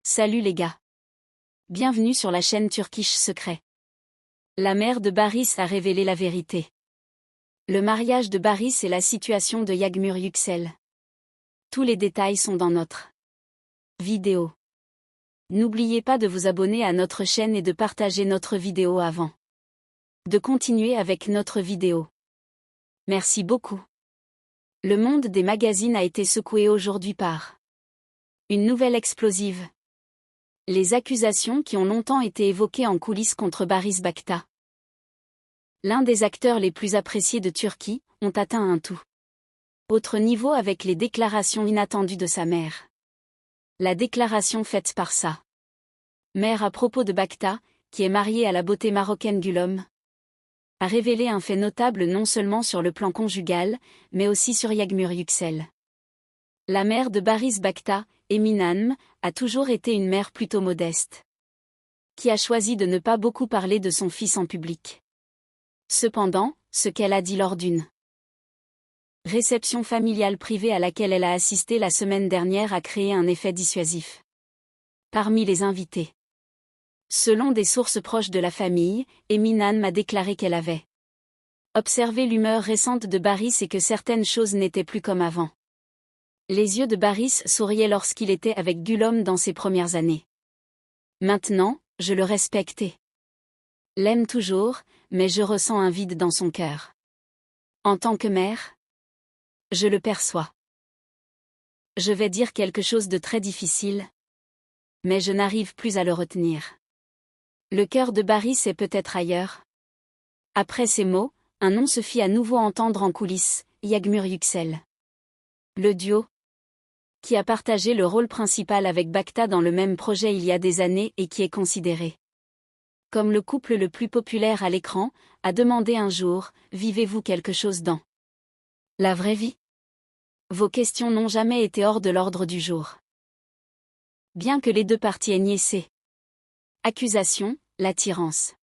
Salut les gars. Bienvenue sur la chaîne Turkish Secret. La mère de Barış a révélé la vérité. Le mariage de Barış et la situation de Yağmur Yüksel. Tous les détails sont dans notre vidéo. N'oubliez pas de vous abonner à notre chaîne et de partager notre vidéo avant de continuer avec notre vidéo. Merci beaucoup. Le monde des magazines a été secoué aujourd'hui par une nouvelle explosive. Les accusations qui ont longtemps été évoquées en coulisses contre Barış Bakta, l'un des acteurs les plus appréciés de Turquie, ont atteint un tout autre niveau avec les déclarations inattendues de sa mère. La déclaration faite par sa mère à propos de Bakta, qui est mariée à la beauté marocaine Gülüm, a révélé un fait notable non seulement sur le plan conjugal, mais aussi sur Yağmur Yüksel. La mère de Barış Bakta, Emine Hanım, a toujours été une mère plutôt modeste, qui a choisi de ne pas beaucoup parler de son fils en public. Cependant, ce qu'elle a dit lors d'une réception familiale privée à laquelle elle a assisté la semaine dernière a créé un effet dissuasif parmi les invités. Selon des sources proches de la famille, Emine Hanım a déclaré qu'elle avait observé l'humeur récente de Barış et que certaines choses n'étaient plus comme avant. Les yeux de Barış souriaient lorsqu'il était avec Gülüm dans ses premières années. Maintenant, je le respecte et l'aime toujours, mais je ressens un vide dans son cœur. En tant que mère, je le perçois. Je vais dire quelque chose de très difficile, mais je n'arrive plus à le retenir. Le cœur de Barış est peut-être ailleurs. Après ces mots, un nom se fit à nouveau entendre en coulisses, Yağmur Yüksel. Le duo, qui a partagé le rôle principal avec Bakta dans le même projet il y a des années et qui est considéré comme le couple le plus populaire à l'écran, a demandé un jour, vivez-vous quelque chose dans la vraie vie? Vos questions n'ont jamais été hors de l'ordre du jour. Bien que les deux parties aient nié ces accusations, l'attirance